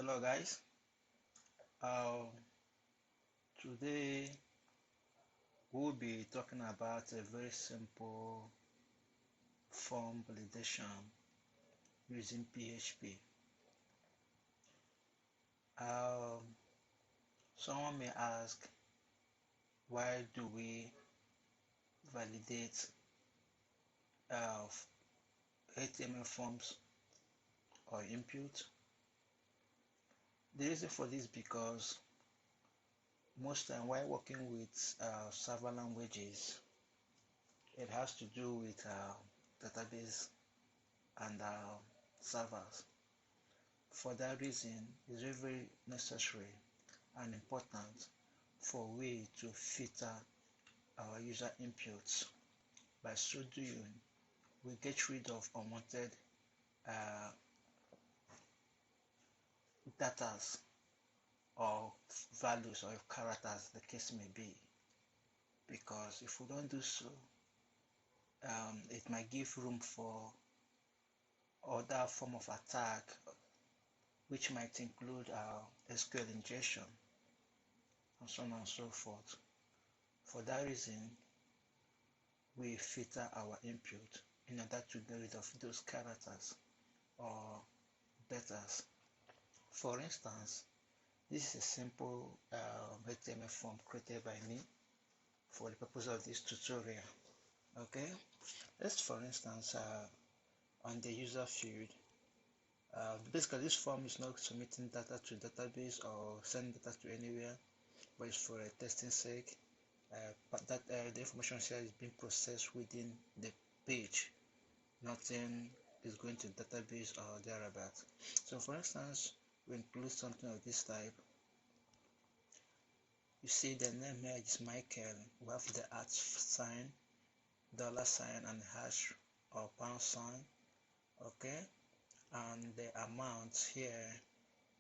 Hello guys. Uh, Today we'll be talking about a very simple form validation using PHP. Someone may ask, why do we validate HTML forms or input? The reason for this is because most time while working with server languages, it has to do with database and servers. For that reason, it's very necessary and important for we to filter our user inputs. By so doing, we get rid of unwanted datas or values or characters the case may be. Because if we don't do so, it might give room for other form of attack, which might include SQL injection and so on and so forth. For that reason, we filter our input in order to get rid of those characters or betas. For instance, this is a simple HTML form created by me for the purpose of this tutorial. Okay, let's for instance on the user field, basically this form is not submitting data to database or sending data to anywhere, but it's for a testing sake. But that the information here is being processed within the page. Nothing is going to database or thereabouts. So for instance, we include something of this type. You see the name here is Michael. We have the @ sign, $sign, and hash or pound sign. Okay, and the amount here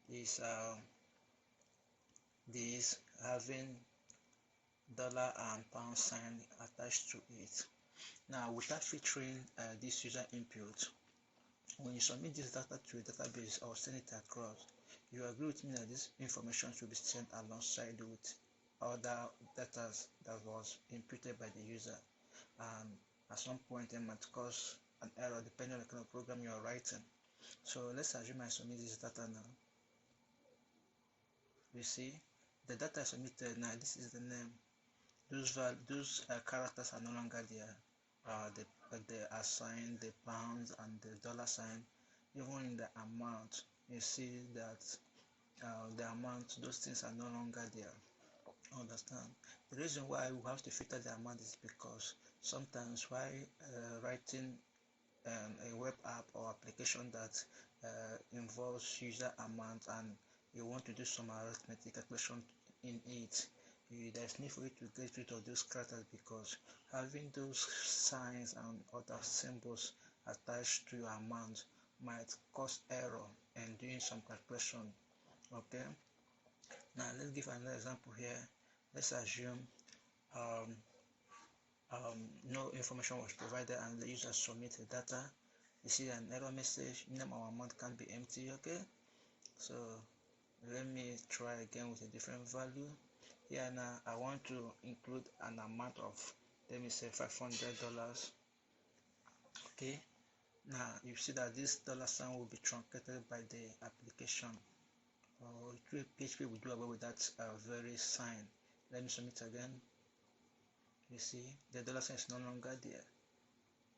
is this having dollar and pound sign attached to it. Now, without featuring this user input, when you submit this data to a database or send it across, you agree with me that this information should be sent alongside with other data that was inputted by the user, and at some point it might cause an error depending on the kind of program you are writing. So let's assume I submit this data now. You see the data I submitted now. This is the name. Those characters are no longer there. The assign, the pounds, and the dollar sign. Even in the amount, you see that the amount, those things are no longer there. Understand? The reason why we have to filter the amount is because sometimes while writing a web app or application that involves user amount and you want to do some arithmetic calculation in it, there's need for you to get rid of those characters, because having those signs and other symbols attached to your amount might cause error in doing some calculation. Okay, now let's give another example here. Let's assume no information was provided and the user submitted data. You see an error message, name or amount can be empty. Okay, so let me try again with a different value. Here now I want to include an amount of, let me say, $500. Okay, now you see that this dollar sign will be truncated by the application, or PHP will do away with that very sign. Let me submit again. You see the dollar sign is no longer there.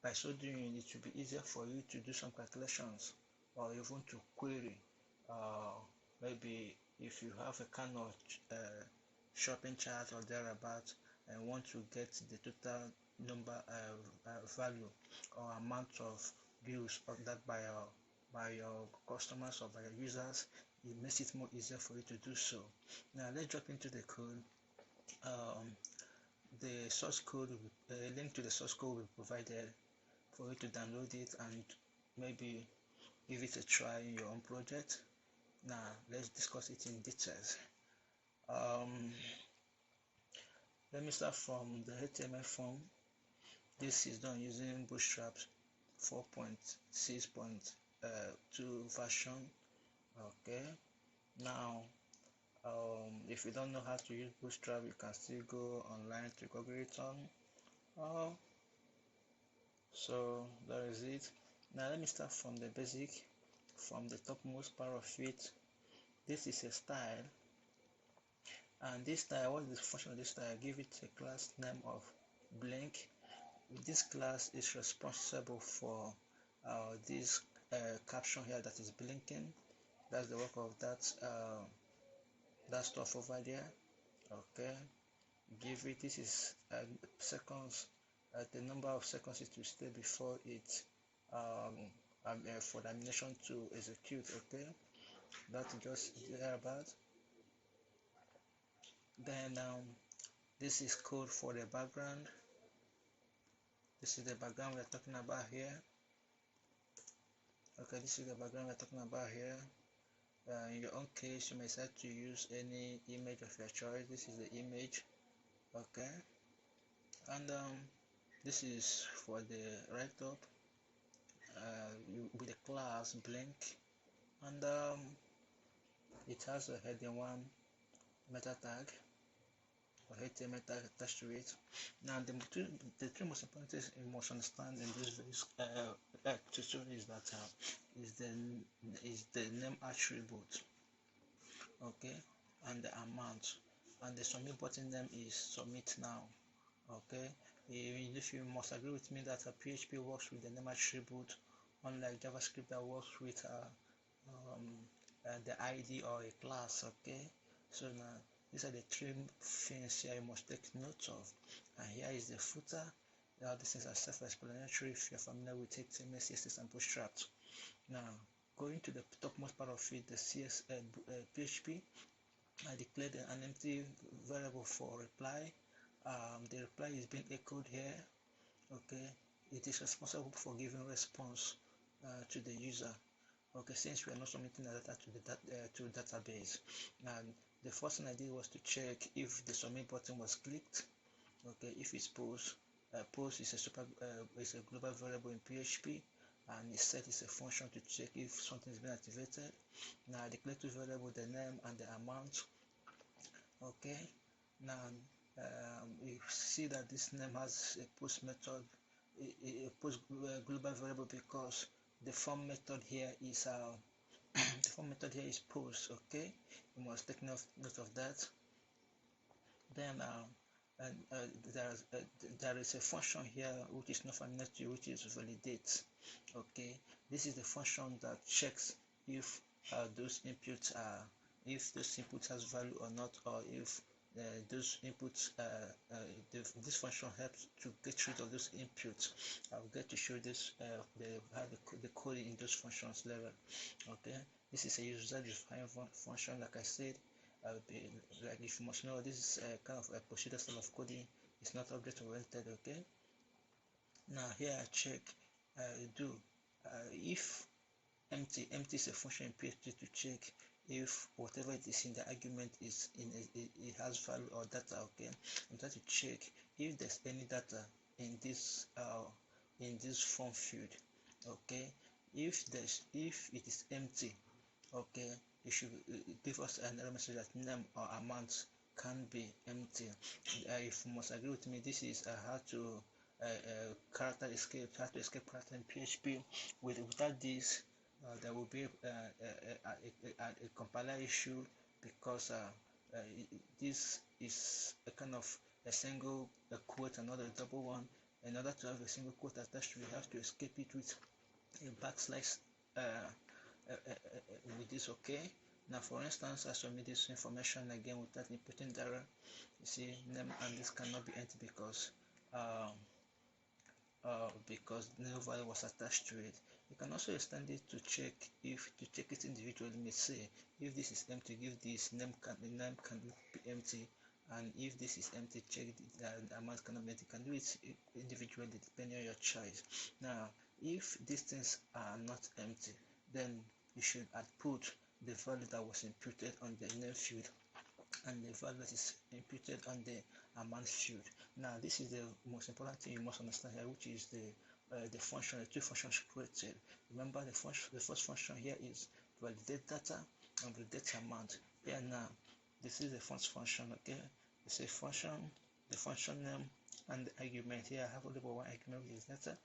By so doing, it will be easier for you to do some calculations or even to query. Maybe if you have a kind of shopping chart or thereabout and want to get the total number value or amount of bills ordered by your customers or by your users, it makes it more easier for you to do so. Now let's drop into the code. The source code, a link to the source code will be provided for you to download it and maybe give it a try in your own project. Now let's discuss it in details. Let me start from the HTML form. This is done using Bootstrap 4.6.2 version. Okay, Now, if you don't know how to use Bootstrap, you can still go online to Google it on. So that is it. Now let me start from the basic, from the topmost part of it. This is a style, and this style, what is the function of this style? Give it a class name of blank. This class is responsible for this caption here that is blinking. That's the work of that stuff over there. Okay, give it, this is seconds, the number of seconds it will stay before it for the animation to execute. Okay, that's just thereabout. Then this is code for the background. This is the background we're talking about here. Okay, this is the background we're talking about here. In your own case, you may decide to use any image of your choice. This is the image. Okay, and this is for the write-up with the class blank, and it has a heading 1 meta tag or HTML tag attached to it. Now the three most important things you must understand in this tutorial is that is the name attribute, okay, and the amount, and the submit button name is submit now. Okay, if you must agree with me that PHP works with the name attribute, unlike JavaScript that works with the ID or a class. Okay, so now these are the three things here you must take note of, and here is the footer. These things are self-explanatory if you're familiar with HTML, CSS, and Bootstrap. Now, going to the topmost part of it, the PHP, I declared an empty variable for reply. The reply is being echoed here. Okay, it is responsible for giving response to the user. Okay, since we are not submitting the data to the database, and the first thing I did was to check if the submit button was clicked. Okay, if it's post, post is a global variable in PHP, and it set is a function to check if something is being activated. Now I declare two variables, the name and the amount. Okay, now you see that this name has a post method, a post global variable, because the form method here is the form method here is post. Okay, you must take note of that. Then there is a function here which is not familiar to you, which is validate. Okay, this is the function that checks if those inputs are, if those inputs has value or not, or if those inputs this function helps to get rid of those inputs. I'll get to show this the code in those functions level. Okay, this is a user-defined function, like I said. Like if you must know, this is kind of a procedure style of coding. It's not object oriented. Okay, now here I check do if empty is a function in PHP to check if whatever it is in the argument is it has value or data. Okay, I'm trying to check if there's any data in this form field. Okay, if it is empty, okay, it should give us an error message that name or amount can be empty. If you must agree with me, this is how to character escape, how to escape character in PHP. Without this, there will be a compiler issue, because this is a kind of a single quote and not a double one. In order to have a single quote attached, we have to escape it with a backslash with this. Okay, now for instance, I submit this information again without inputting the error. You see, name and this cannot be empty because no value was attached to it. You can also extend it to check it individually. May say if this is empty, give this name can be empty, and if this is empty, check the amount cannot be empty. You can do it individually depending on your choice. Now, if these things are not empty, then you should output the value that was imputed on the name field and the value that is imputed on the amount field. Now, this is the most important thing you must understand here, which is the function, the two functions created. Remember, the first function here is validate data, of the data amount. Here now, this is the function. Okay, it's a function, the function name and the argument. Here I have only one argument, which is data,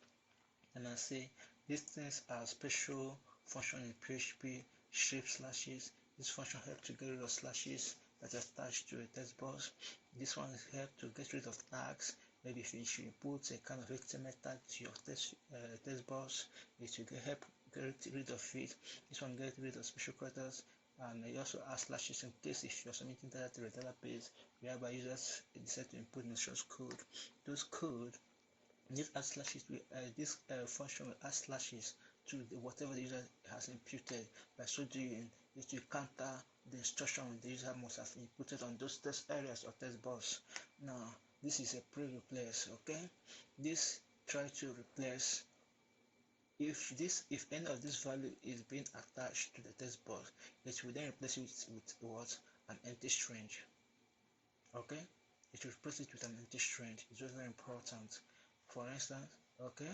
and I say these things are special function in PHP, strip slashes. This function helps to get rid of slashes that are attached to a text box. This one helps to get rid of tags. Maybe if you should put a kind of HTML tag to your text box, it should help get rid of it. This one gets rid of special characters, and you also add slashes in case if you're submitting data to a database whereby users decide to input malicious code. Those code, this add slashes will, this function will add slashes to whatever the user has imputed. By so doing, it will counter the instruction the user must have inputted on those test areas or test box. Now, this is a pre-replace. Okay, this try to replace if any of this value is being attached to the text box, it will then replace it with what? An empty string. Okay, it will replace it with an empty string. It's very important. For instance, okay,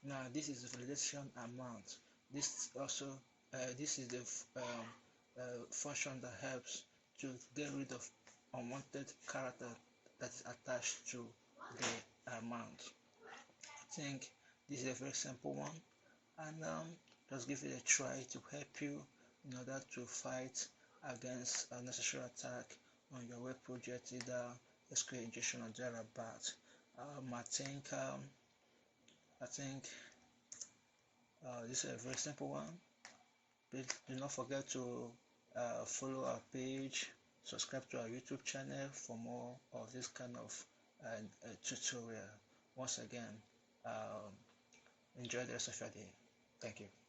now this is the validation amount. This also this is the function that helps to get rid of unwanted character that is attached to the amount. I think this is a very simple one, and just give it a try to help you in order to fight against unnecessary attack on your web project, either SQL injection or thereabout. I think this is a very simple one. Please do not forget to follow our page, subscribe to our YouTube channel for more of this kind of tutorial. Once again, enjoy the rest of your day. Thank you.